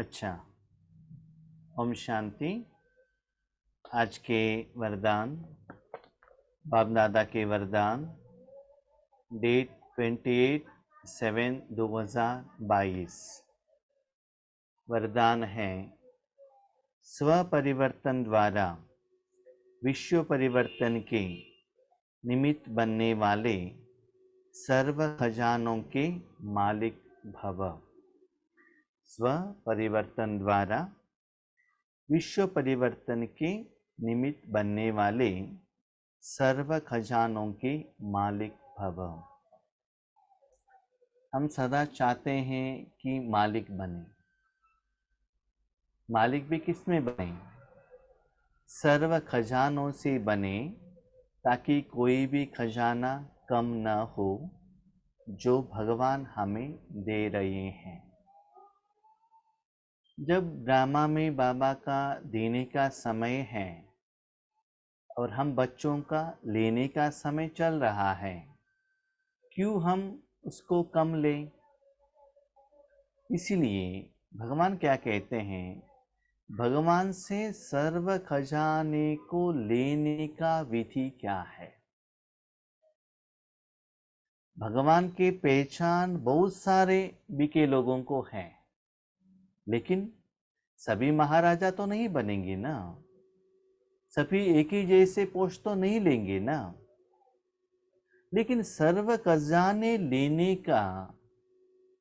अच्छा। ओम शांति। आज के वरदान, बाप दादा के वरदान, डेट 28/7/2022। वरदान है, स्व परिवर्तन द्वारा विश्व परिवर्तन के निमित्त बनने वाले सर्व खजानों के मालिक भव। स्व परिवर्तन द्वारा विश्व परिवर्तन के निमित्त बनने वाले सर्व खजानों के मालिक भव। हम सदा चाहते हैं कि मालिक बने। मालिक भी किस में बने? सर्व खजानों से बने, ताकि कोई भी खजाना कम न हो जो भगवान हमें दे रहे हैं। जब ड्रामा में बाबा का देने का समय है और हम बच्चों का लेने का समय चल रहा है, क्यों हम उसको कम लें? इसीलिए भगवान क्या कहते हैं? भगवान से सर्व खजाने को लेने का विधि क्या है? भगवान के पहचान बहुत सारे बिके लोगों को है, लेकिन सभी महाराजा तो नहीं बनेंगे ना, सभी एक ही जैसे पोस्ट तो नहीं लेंगे ना। लेकिन सर्व खजाने लेने का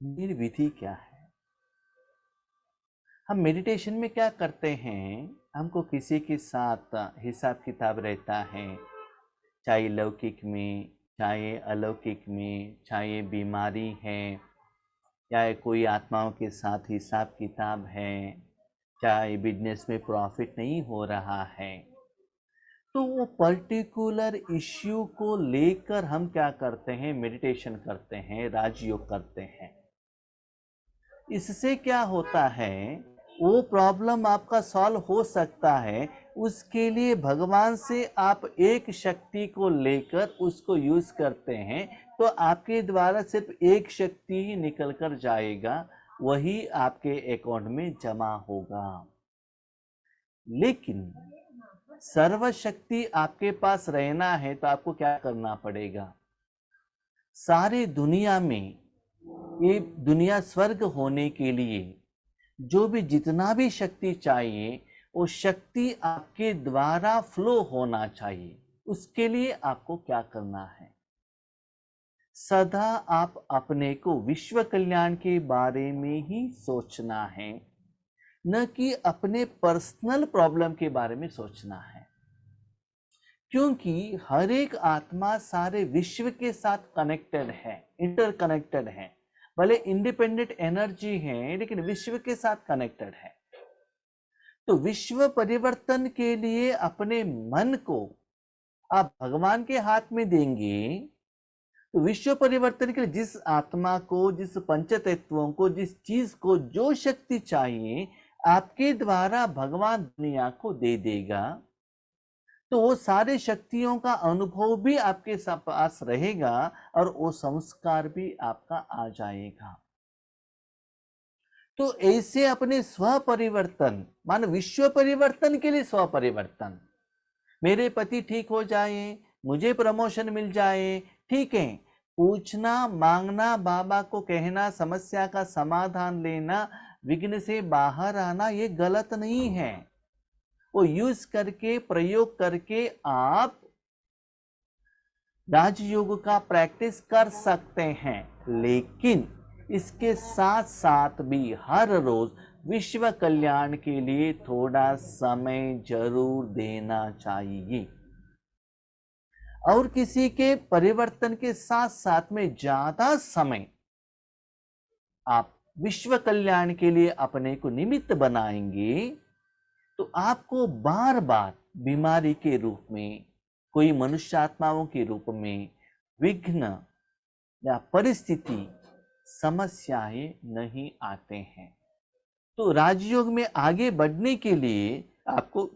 विधि क्या है? हम मेडिटेशन में क्या करते हैं? हमको किसी के साथ हिसाब किताब रहता है, चाहे लौकिक में, चाहे अलौकिक में, चाहे बीमारी है, चाहे कोई आत्माओं के साथ हिसाब किताब है, चाहे बिजनेस में प्रॉफिट नहीं हो रहा है। तो वो पर्टिकुलर इश्यू को लेकर हम क्या करते हैं? मेडिटेशन करते हैं, राजयोग करते हैं। इससे क्या होता है? वो प्रॉब्लम आपका सॉल्व हो सकता है। उसके लिए भगवान से आप एक शक्ति को लेकर उसको यूज करते हैं, तो आपके द्वारा सिर्फ एक शक्ति ही निकल कर जाएगा, वही आपके अकाउंट में जमा होगा। लेकिन सर्वशक्ति आपके पास रहना है तो आपको क्या करना पड़ेगा? सारे दुनिया में, ये दुनिया स्वर्ग होने के लिए जो भी जितना भी शक्ति चाहिए, वो शक्ति आपके द्वारा फ्लो होना चाहिए। उसके लिए आपको क्या करना है? सदा आप अपने को विश्व कल्याण के बारे में ही सोचना है, न कि अपने पर्सनल प्रॉब्लम के बारे में सोचना है। क्योंकि हर एक आत्मा सारे विश्व के साथ कनेक्टेड है, इंटरकनेक्टेड है। भले इंडिपेंडेंट एनर्जी है, लेकिन विश्व के साथ कनेक्टेड है। तो विश्व परिवर्तन के लिए अपने मन को आप भगवान के हाथ में देंगे, तो विश्व परिवर्तन के लिए जिस आत्मा को, जिस पंच तत्वों को, जिस चीज को जो शक्ति चाहिए, आपके द्वारा भगवान दुनिया को दे देगा। तो वो सारे शक्तियों का अनुभव भी आपके पास रहेगा और वो संस्कार भी आपका आ जाएगा। तो ऐसे अपने स्व परिवर्तन, मान विश्व परिवर्तन के लिए स्व परिवर्तन, मेरे पति ठीक हो जाए, मुझे प्रमोशन मिल जाए, ठीक है, पूछना, मांगना, बाबा को कहना, समस्या का समाधान लेना, विघ्न से बाहर आना, ये गलत नहीं है। वो यूज करके, प्रयोग करके आप राजयोग का प्रैक्टिस कर सकते हैं। लेकिन इसके साथ साथ भी हर रोज विश्व कल्याण के लिए थोड़ा समय जरूर देना चाहिए। और किसी के परिवर्तन के साथ साथ में ज्यादा समय आप विश्व कल्याण के लिए अपने को निमित्त बनाएंगे, तो आपको बार बार बीमारी के रूप में, कोई मनुष्य आत्माओं के रूप में विघ्न या परिस्थिति, समस्याएं नहीं आते हैं। तो राजयोग में आगे बढ़ने के लिए आपको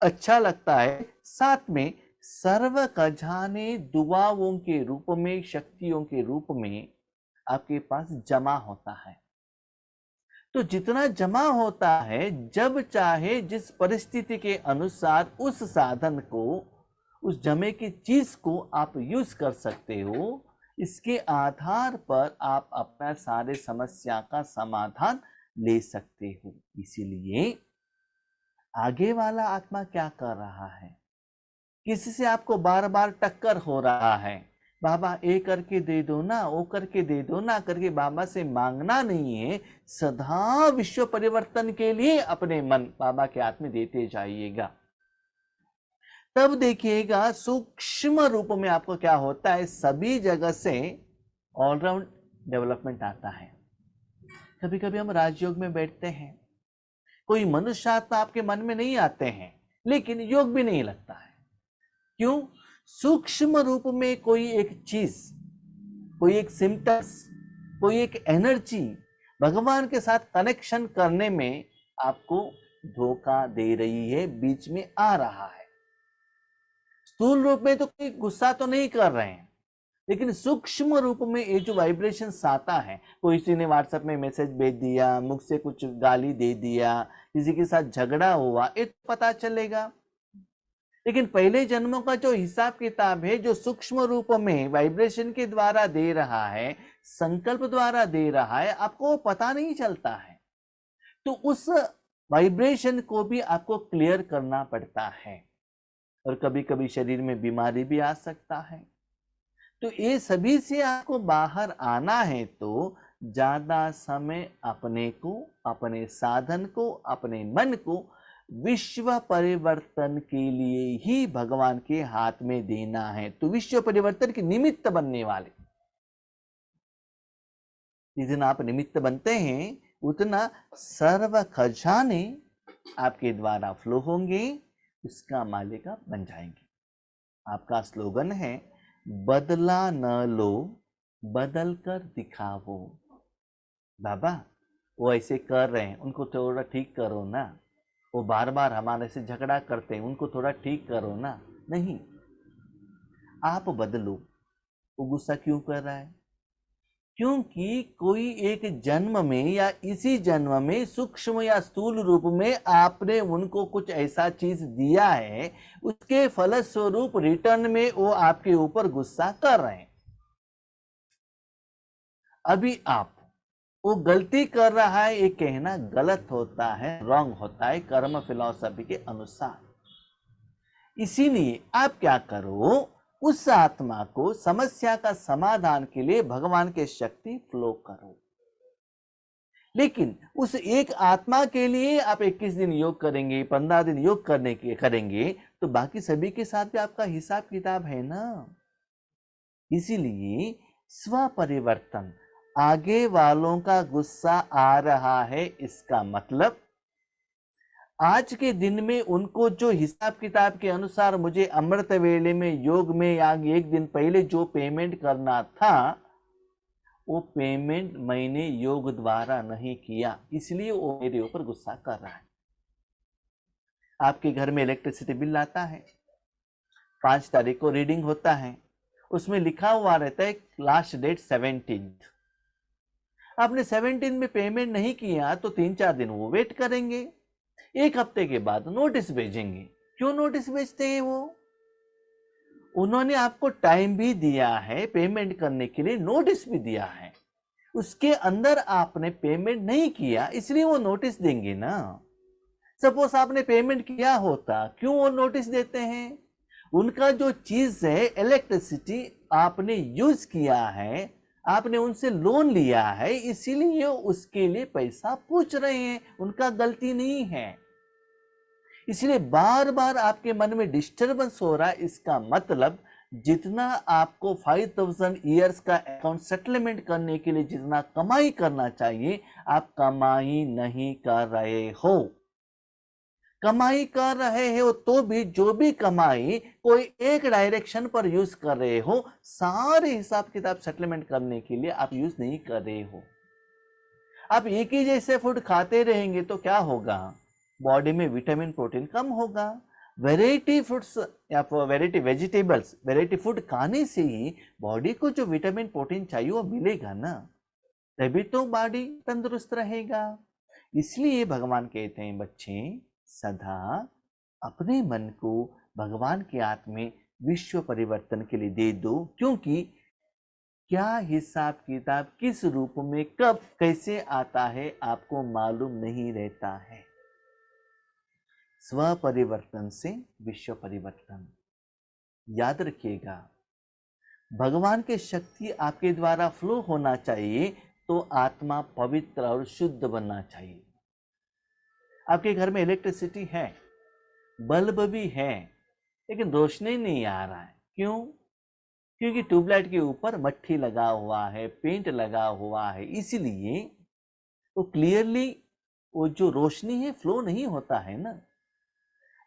अच्छा लगता है, साथ में सर्व खजाने दुआओं के रूप में, शक्तियों के रूप में आपके पास जमा होता है। तो जितना जमा होता है, जब चाहे जिस परिस्थिति के अनुसार उस साधन को, उस जमे की चीज को आप यूज कर सकते हो। इसके आधार पर आप अपना सारे समस्या का समाधान ले सकते हो। इसीलिए आगे वाला आत्मा क्या कर रहा है, किसी से आपको बार बार टक्कर हो रहा है, बाबा ए करके दे दो ना, ओ करके दे दो ना करके बाबा से मांगना नहीं है। सदा विश्व परिवर्तन के लिए अपने मन बाबा के हाथ में देते जाइएगा। तब देखिएगा सूक्ष्म रूप में आपको क्या होता है, सभी जगह से ऑलराउंड डेवलपमेंट आता है। कभी कभी हम राजयोग में बैठते हैं, कोई मनुष्य आत्मा आपके मन में नहीं आते हैं, लेकिन योग भी नहीं लगता है। क्यों? सूक्ष्म रूप में कोई एक चीज, कोई एक सिम्टम्स, कोई एक एनर्जी भगवान के साथ कनेक्शन करने में आपको धोखा दे रही है, बीच में आ रहा है। स्थूल रूप में तो कोई गुस्सा तो नहीं कर रहे हैं, लेकिन सूक्ष्म रूप में ये जो वाइब्रेशन आता है, कोई किसी ने व्हाट्सएप में मैसेज भेज दिया, मुख से कुछ गाली दे दिया, किसी के साथ झगड़ा हुआ, ये तो पता चलेगा। लेकिन पहले जन्मों का जो हिसाब किताब है, जो सूक्ष्म रूप में वाइब्रेशन के द्वारा दे रहा है, संकल्प द्वारा दे रहा है, आपको पता नहीं चलता है। तो उस वाइब्रेशन को भी आपको क्लियर करना पड़ता है, और कभी कभी शरीर में बीमारी भी आ सकता है। तो ये सभी से आपको बाहर आना है तो ज्यादा समय अपने को, अपने साधन को, अपने मन को विश्व परिवर्तन के लिए ही भगवान के हाथ में देना है। तो विश्व परिवर्तन के निमित्त बनने वाले, जितना आप निमित्त बनते हैं उतना सर्व खजाने आपके द्वारा फ्लो होंगे, उसका मालिक आप बन जाएंगे। आपका स्लोगन है, बदला न लो, बदल कर दिखाओ। बाबा वो ऐसे कर रहे हैं, उनको थोड़ा ठीक करो ना, वो बार बार हमारे से झगड़ा करते हैं, उनको थोड़ा ठीक करो ना। नहीं, आप बदलो। वो गुस्सा क्यों कर रहा है? क्योंकि कोई एक जन्म में या इसी जन्म में सूक्ष्म या स्थूल रूप में आपने उनको कुछ ऐसा चीज दिया है, उसके फलस्वरूप रिटर्न में वो आपके ऊपर गुस्सा कर रहे हैं। अभी आप वो गलती कर रहा है, ये कहना गलत होता है, रॉन्ग होता है कर्म फिलॉसफी के अनुसार। इसीलिए आप क्या करो, उस आत्मा को समस्या का समाधान के लिए भगवान के शक्ति फ्लो करो। लेकिन उस एक आत्मा के लिए आप 21 दिन योग करेंगे, 15 दिन योग करेंगे, तो बाकी सभी के साथ भी आपका हिसाब किताब है ना। इसीलिए स्व परिवर्तन, आगे वालों का गुस्सा आ रहा है, इसका मतलब आज के दिन में उनको जो हिसाब किताब के अनुसार मुझे अमृत वेले में योग में या एक दिन पहले जो पेमेंट करना था, वो पेमेंट मैंने योग द्वारा नहीं किया, इसलिए वो मेरे ऊपर गुस्सा कर रहा है। आपके घर में इलेक्ट्रिसिटी बिल आता है, 5 तारीख को रीडिंग होता है, उसमें लिखा हुआ रहता है लास्ट डेट 17। आपने 17 में पेमेंट नहीं किया तो 3-4 दिन वो वेट करेंगे, 1 हफ्ते के बाद नोटिस भेजेंगे। क्यों नोटिस भेजते हैं? वो उन्होंने आपको टाइम भी दिया है पेमेंट करने के लिए, नोटिस भी दिया है, उसके अंदर आपने पेमेंट नहीं किया, इसलिए वो नोटिस देंगे ना। सपोज आपने पेमेंट किया होता, क्यों वो नोटिस देते हैं? उनका जो चीज है इलेक्ट्रिसिटी आपने यूज किया है, आपने उनसे लोन लिया है, इसीलिए उसके लिए पैसा पूछ रहे हैं, उनका गलती नहीं है। इसलिए बार बार आपके मन में डिस्टरबेंस हो रहा है। इसका मतलब जितना आपको 5000 ईयर्स का अकाउंट सेटलमेंट करने के लिए जितना कमाई करना चाहिए, आप कमाई नहीं कर रहे हो। कमाई कर रहे हो तो भी जो भी कमाई कोई एक डायरेक्शन पर यूज कर रहे हो, सारे हिसाब किताब सेटलमेंट करने के लिए आप यूज नहीं कर रहे हो। आप एक ही जैसे फूड खाते रहेंगे तो क्या होगा? बॉडी में विटामिन प्रोटीन कम होगा। वेराइटी फूड्स या वेराइटी वेजिटेबल्स, वेराइटी फूड खाने से ही बॉडी को जो विटामिन प्रोटीन चाहिए वो मिलेगा ना, तभी तो बॉडी तंदुरुस्त रहेगा। इसलिए भगवान कहते हैं बच्चे सदा अपने मन को भगवान के हाथ में विश्व परिवर्तन के लिए दे दो, क्योंकि क्या हिसाब किताब किस रूप में कब कैसे आता है आपको मालूम नहीं रहता है। स्व परिवर्तन से विश्व परिवर्तन। याद रखिएगा, भगवान की शक्ति आपके द्वारा फ्लो होना चाहिए तो आत्मा पवित्र और शुद्ध बनना चाहिए। आपके घर में इलेक्ट्रिसिटी है, बल्ब भी है, लेकिन रोशनी नहीं आ रहा है। क्यों? क्योंकि ट्यूबलाइट के ऊपर मट्टी लगा हुआ है, पेंट लगा हुआ है, इसलिए वो क्लियरली वो जो रोशनी है फ्लो नहीं होता है ना।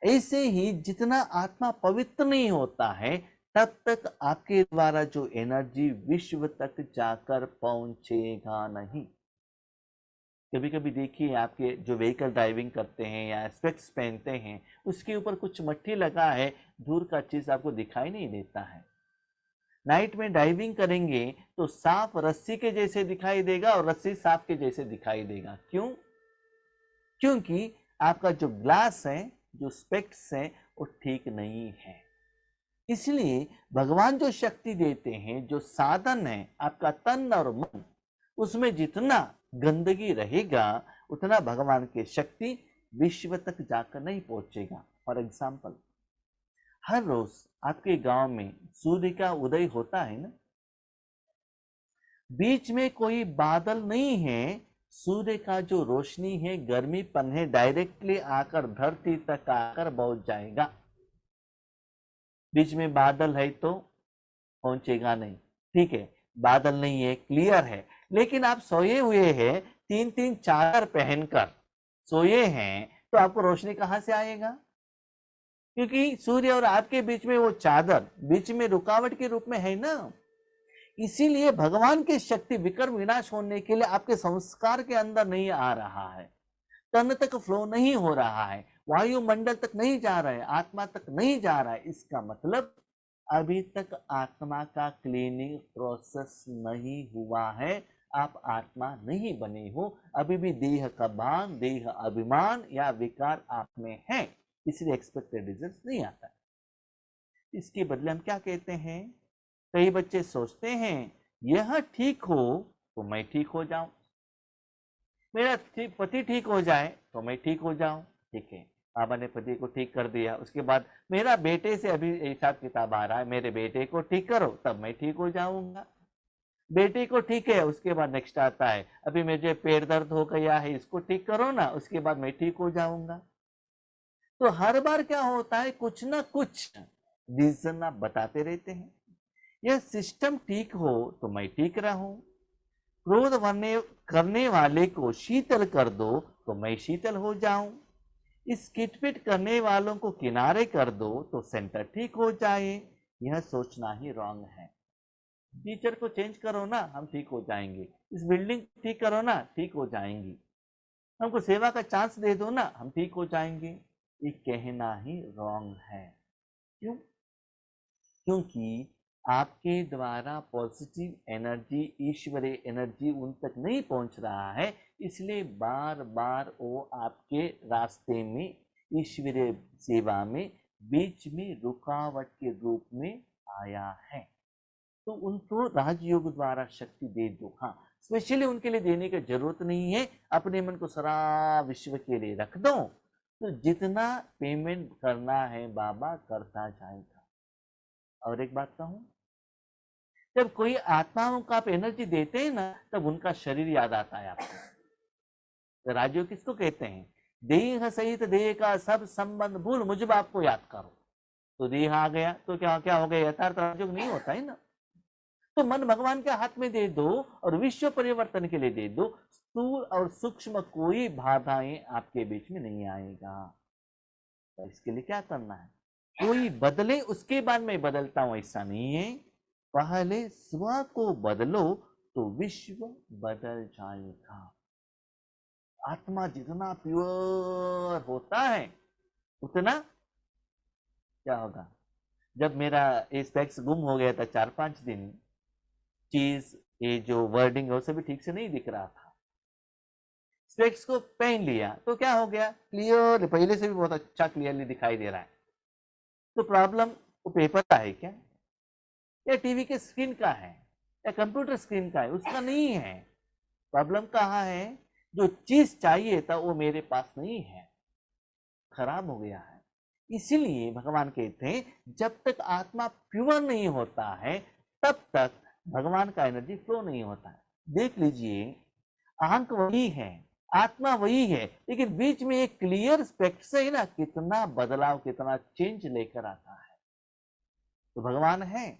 ऐसे ही जितना आत्मा पवित्र नहीं होता है तब तक आपके द्वारा जो एनर्जी विश्व तक जाकर पहुंचेगा नहीं। कभी कभी देखिए, आपके जो व्हीकल ड्राइविंग करते हैं या स्पेक्स पहनते हैं, उसके ऊपर कुछ मट्टी लगा है, दूर का चीज आपको दिखाई नहीं देता है। नाइट में ड्राइविंग करेंगे तो सांप रस्सी के जैसे दिखाई देगा और रस्सी सांप के जैसे दिखाई देगा। क्यों? क्योंकि आपका जो ग्लास है, जो स्पेक्स है, वो ठीक नहीं है। इसलिए भगवान जो शक्ति देते हैं, जो साधन है आपका तन और मन, उसमें जितना गंदगी रहेगा उतना भगवान की शक्ति विश्व तक जाकर नहीं पहुंचेगा। फॉर एग्जाम्पल, हर रोज आपके गांव में सूर्य का उदय होता है ना, बीच में कोई बादल नहीं है, सूर्य का जो रोशनी है, गर्मीपन है, डायरेक्टली आकर धरती तक आकर पहुंच जाएगा। बीच में बादल है तो पहुंचेगा नहीं। ठीक है, बादल नहीं है, क्लियर है, लेकिन आप सोए हुए हैं, 3-3 चादर पहनकर सोए हैं, तो आपको रोशनी कहां से आएगा? क्योंकि सूर्य और आपके बीच में वो चादर बीच में रुकावट के रूप में है ना। इसीलिए भगवान की शक्ति विकर्म विनाश होने के लिए आपके संस्कार के अंदर नहीं आ रहा है, तन तक फ्लो नहीं हो रहा है, वायुमंडल तक नहीं जा रहा है, आत्मा तक नहीं जा रहा है। इसका मतलब अभी तक आत्मा का क्लीनिंग प्रोसेस नहीं हुआ है, आप आत्मा नहीं बने हो, अभी भी देह का भान, देह अभिमान या विकार आप में है, इसलिए एक्सपेक्टेड रिजल्ट नहीं आता। इसके बदले हम क्या कहते हैं? कई बच्चे सोचते हैं यह ठीक हो तो मैं ठीक हो जाऊं, मेरा पति ठीक हो जाए तो मैं ठीक हो जाऊं। ठीक है, बाबा ने पति को ठीक कर दिया, उसके बाद मेरा बेटे से अभी हिसाब किताब आ रहा है, मेरे बेटे को ठीक करो तब मैं ठीक हो जाऊंगा। बेटे को ठीक है, उसके बाद नेक्स्ट आता है, अभी मुझे पेट दर्द हो गया है, इसको ठीक करो ना, उसके बाद मैं ठीक हो जाऊंगा। तो हर बार क्या होता है, कुछ ना कुछ रीजन आप बताते रहते हैं। यह सिस्टम ठीक हो तो मैं ठीक रहूं, क्रोध करने वाले को शीतल कर दो तो मैं शीतल हो जाऊं, इस किटपिट करने वालों को किनारे कर दो तो सेंटर ठीक हो जाए। यह सोचना ही रॉन्ग है। टीचर को चेंज करो ना, हम ठीक हो जाएंगे, इस बिल्डिंग ठीक करो ना, ठीक हो जाएंगी, हमको सेवा का चांस दे दो ना, हम ठीक हो जाएंगे। ये कहना ही रॉन्ग है। क्यों? क्योंकि आपके द्वारा पॉजिटिव एनर्जी, ईश्वरीय एनर्जी उन तक नहीं पहुंच रहा है, इसलिए बार बार वो आपके रास्ते में, ईश्वरीय सेवा में बीच में रुकावट के रूप में आया है। तो उनको राजयोग द्वारा शक्ति दे दो। हाँ, स्पेशली उनके लिए देने की जरूरत नहीं है, अपने मन को सारा विश्व के लिए रख दो, तो जितना पेमेंट करना है बाबा करता जाएगा। और एक बात कहूं, जब कोई आत्माओं को आप एनर्जी देते हैं ना, तब उनका शरीर याद आता है आपको। तो राजयोग किसको कहते हैं? देह सहित देह का सब संबंध भूल मुझ बाप को याद करो। तो देह आ गया तो क्या क्या हो गया? यथार्थ राजयोग नहीं होता है ना। तो मन भगवान के हाथ में दे दो और विश्व परिवर्तन के लिए दे दो, स्थूल और सूक्ष्म कोई बाधाएं आपके बीच में नहीं आएगा। तो इसके लिए क्या करना है? कोई बदले उसके बाद मैं बदलता हूं, ऐसा नहीं है। पहले स्व को बदलो तो विश्व बदल जाएगा। आत्मा जितना प्योर होता है उतना क्या होगा? जब मेरा स्पेक्स गुम हो गया था 4-5 दिन, चीज ये जो वर्डिंग है उसे भी ठीक से नहीं दिख रहा था, स्पेक्स को पहन लिया तो क्या हो गया, क्लियर, पहले से भी बहुत अच्छा क्लियरली दिखाई दे रहा है। तो प्रॉब्लम वो पेपर का है क्या, या टीवी के स्क्रीन का है, या कंप्यूटर स्क्रीन का है, उसका नहीं है। प्रॉब्लम कहाँ है, जो चीज चाहिए था वो मेरे पास नहीं है, खराब हो गया है। इसीलिए भगवान कहते हैं जब तक आत्मा प्योर नहीं होता है तब तक भगवान का एनर्जी फ्लो नहीं होता है। देख लीजिए, आंख वही है, आत्मा वही है, लेकिन बीच में एक क्लियर स्पेक्ट से ही ना कितना बदलाव, कितना चेंज लेकर आता है। तो भगवान है,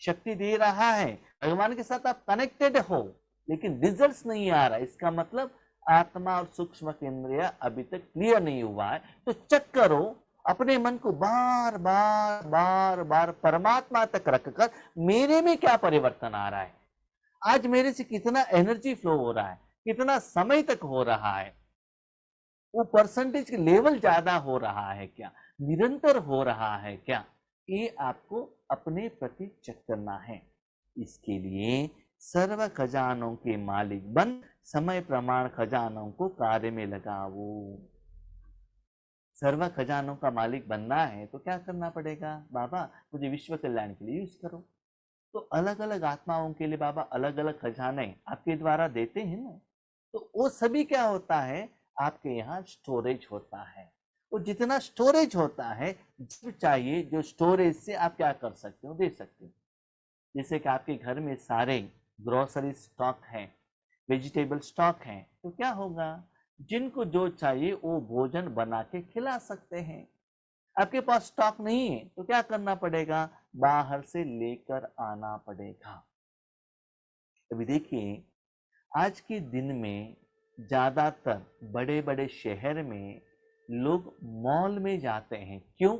शक्ति दे रहा है, भगवान के साथ आप कनेक्टेड हो, लेकिन रिजल्ट्स नहीं आ रहा, इसका मतलब आत्मा और सूक्ष्म इंद्रिय अभी तक क्लियर नहीं हुआ है। तो चेक करो, अपने मन को बार बार बार बार परमात्मा तक रखकर मेरे में क्या परिवर्तन आ रहा है, आज मेरे से कितना एनर्जी फ्लो हो रहा है, कितना समय तक हो रहा है, वो परसेंटेज लेवल ज्यादा हो रहा है क्या, निरंतर हो रहा है क्या, ये आपको अपने प्रति चेक करना है। इसके लिए सर्व खजानों के मालिक बन समय प्रमाण खजानों को कार्य में लगाओ। सर्व खजानों का मालिक बनना है तो क्या करना पड़ेगा, बाबा मुझे विश्व कल्याण के लिए यूज करो। तो अलग अलग आत्माओं के लिए बाबा अलग अलग खजाने आपके द्वारा देते हैं ना, तो वो सभी क्या होता है, आपके यहाँ स्टोरेज होता है। वो जितना स्टोरेज होता है, जब चाहिए जो स्टोरेज से आप क्या कर सकते हो, दे सकते हो। जैसे कि आपके घर में सारे ग्रोसरी स्टॉक है, वेजिटेबल स्टॉक है, तो क्या होगा, जिनको जो चाहिए वो भोजन बना के खिला सकते हैं। आपके पास स्टॉक नहीं है तो क्या करना पड़ेगा, बाहर से लेकर आना पड़ेगा। अभी देखिए, आज के दिन में ज्यादातर बड़े बड़े शहर में लोग मॉल में जाते हैं, क्यों,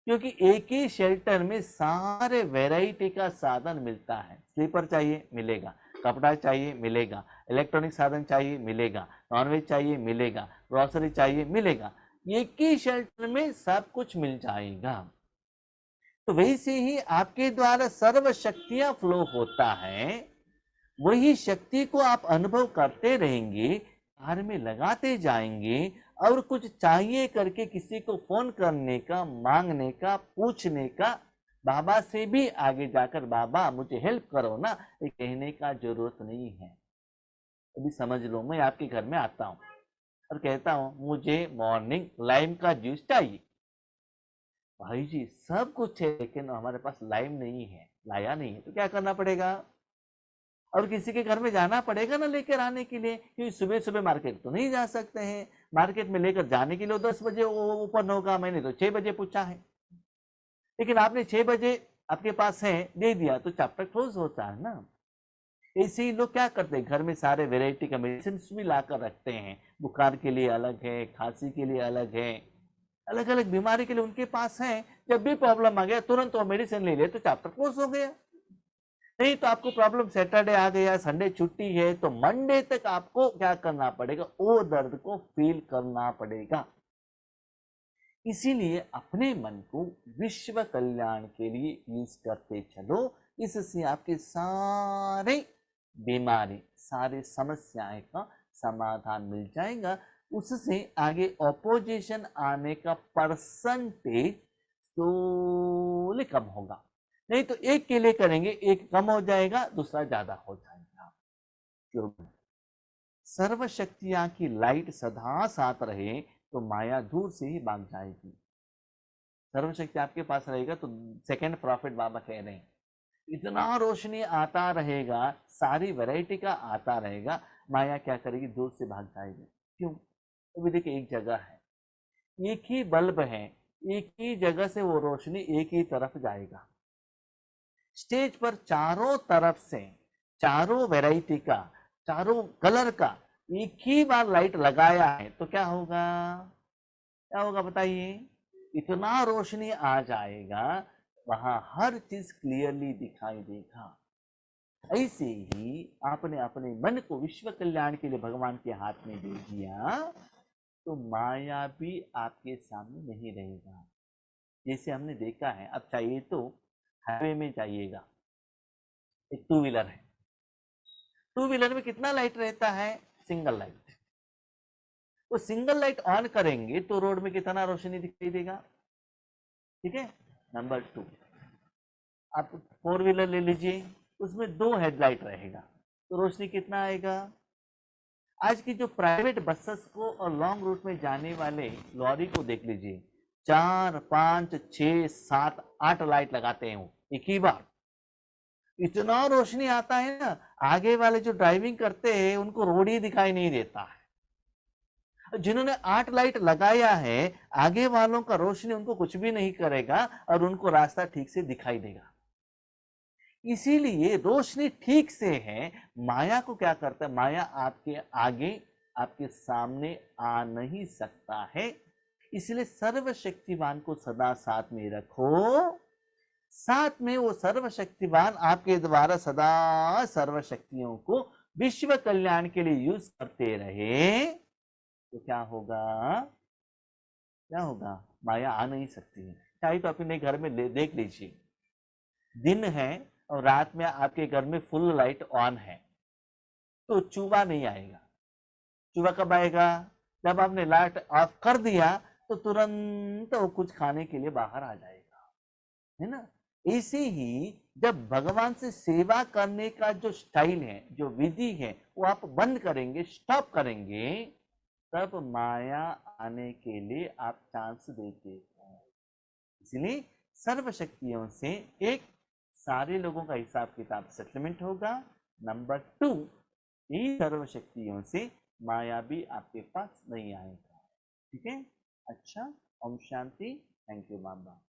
क्योंकि एक ही शेल्टर में सारे वैरायटी का साधन मिलता है। स्लीपर चाहिए मिलेगा, कपड़ा चाहिए मिलेगा, इलेक्ट्रॉनिक साधन चाहिए मिलेगा, नॉनवेज चाहिए मिलेगा, ग्रोसरी चाहिए मिलेगा, एक ही शेल्टर में सब कुछ मिल जाएगा। तो वैसे ही आपके द्वारा सर्व शक्तियां फ्लो होता है, वही शक्ति को आप अनुभव करते रहेंगे, कार्य में लगाते जाएंगे, और कुछ चाहिए करके किसी को फोन करने का, मांगने का, पूछने का, बाबा से भी आगे जाकर बाबा मुझे हेल्प करो ना, ये कहने का जरूरत नहीं है। अभी समझ लो, मैं आपके घर में आता हूँ और कहता हूँ मुझे मॉर्निंग लाइम का जूस चाहिए, भाई जी सब कुछ है लेकिन हमारे पास लाइम नहीं है, लाया नहीं है, तो क्या करना पड़ेगा, और किसी के घर में जाना पड़ेगा ना लेकर आने के लिए, क्योंकि सुबह सुबह मार्केट तो नहीं जा सकते हैं। मार्केट में लेकर जाने के लिए 10 बजे ओपन होगा, मैंने तो 6 बजे पूछा है, लेकिन आपने 6 बजे आपके पास है दे दिया तो चैप्टर क्लोज होता है ना। ऐसे ही लोग क्या करते हैं, घर में सारे वेराइटी का मेडिसिन भी लाकर रखते हैं, बुखार के लिए अलग है, खांसी के लिए अलग है, अलग अलग बीमारी के लिए उनके पास है। जब भी प्रॉब्लम आ गया तुरंत वो मेडिसिन ले लिया तो चैप्टर क्लोज हो गया। नहीं तो आपको प्रॉब्लम सैटरडे आ गया, संडे छुट्टी है, तो मंडे तक आपको क्या करना पड़ेगा, वो दर्द को फील करना पड़ेगा। इसीलिए अपने मन को विश्व कल्याण के लिए यूज करते चलो, इससे आपके सारे बीमारी, सारे समस्याएं का समाधान मिल जाएगा। उससे आगे ऑपोजिशन आने का परसेंटेज तो कम होगा। नहीं तो एक के लिए करेंगे, एक कम हो जाएगा, दूसरा ज्यादा हो जाएगा। सर्व शक्तियां की लाइट सदा साथ रहे तो माया दूर से ही भाग जाएगी। सर्वशक्ति आपके पास रहेगा तो सेकंड प्रॉफिट बाबा कह रहे हैं, इतना रोशनी आता रहेगा, सारी वैरायटी का आता रहेगा, माया क्या करेगी, दूर से भाग जाएगी। क्यों, अभी देखिए एक जगह है, एक ही बल्ब है, एक ही जगह से वो रोशनी एक ही तरफ जाएगा। स्टेज पर चारों तरफ से, चारों वैरायटी का, चारों कलर का एक ही बार लाइट लगाया है तो क्या होगा, क्या होगा बताइए, इतना रोशनी आ जाएगा, वहां हर चीज क्लियरली दिखाई देगा। ऐसे ही आपने अपने मन को विश्व कल्याण के लिए भगवान के हाथ में दे दिया तो माया भी आपके सामने नहीं रहेगा। जैसे हमने देखा है, अब चाहिए तो हाईवे में जाइएगा, एक टू व्हीलर है, टू व्हीलर में कितना लाइट रहता है, सिंगल लाइट, वो सिंगल लाइट ऑन करेंगे तो रोड में कितना रोशनी दिखाई देगा। ठीक है। नंबर 2, आप 4 व्हीलर ले लीजिए, उसमें 2 हेडलाइट रहेगा तो रोशनी कितना आएगा। आज की जो प्राइवेट बसेस को और लॉन्ग रूट में जाने वाले लॉरी को देख लीजिए, 4, 5, 6, 7, 8 लाइट लगाते हैं वो एक ही बार। इतना रोशनी आता है ना, आगे वाले जो ड्राइविंग करते हैं उनको रोड ही दिखाई नहीं देता है। जिन्होंने 8 लाइट लगाया है, आगे वालों का रोशनी उनको कुछ भी नहीं करेगा और उनको रास्ता ठीक से दिखाई देगा। इसीलिए रोशनी ठीक से है, माया को क्या करता है, माया आपके आगे आपके सामने आ नहीं सकता है। इसलिए सर्वशक्तिवान को सदा साथ में रखो, साथ में वो सर्वशक्तिवान आपके द्वारा सदा सर्वशक्तियों को विश्व कल्याण के लिए यूज करते रहे, तो क्या होगा, क्या होगा, माया आ नहीं सकती है। चाहे तो अपने घर में देख लीजिए, दिन है और रात में आपके घर में फुल लाइट ऑन है तो चूहा नहीं आएगा। चूहा कब आएगा, जब आपने लाइट ऑफ कर दिया तो तुरंत वो कुछ खाने के लिए बाहर आ जाएगा, है ना। ऐसे ही जब भगवान से सेवा करने का जो स्टाइल है, जो विधि है, वो आप बंद करेंगे, स्टॉप करेंगे, तब माया आने के लिए आप चांस देते हैं। इसलिए सर्व शक्तियों से एक, सारे लोगों का हिसाब किताब सेटलमेंट होगा। नंबर 2, इन सर्व शक्तियों से माया भी आपके पास नहीं आएगा। ठीक है। अच्छा, Om Shanti. Thank you Baba.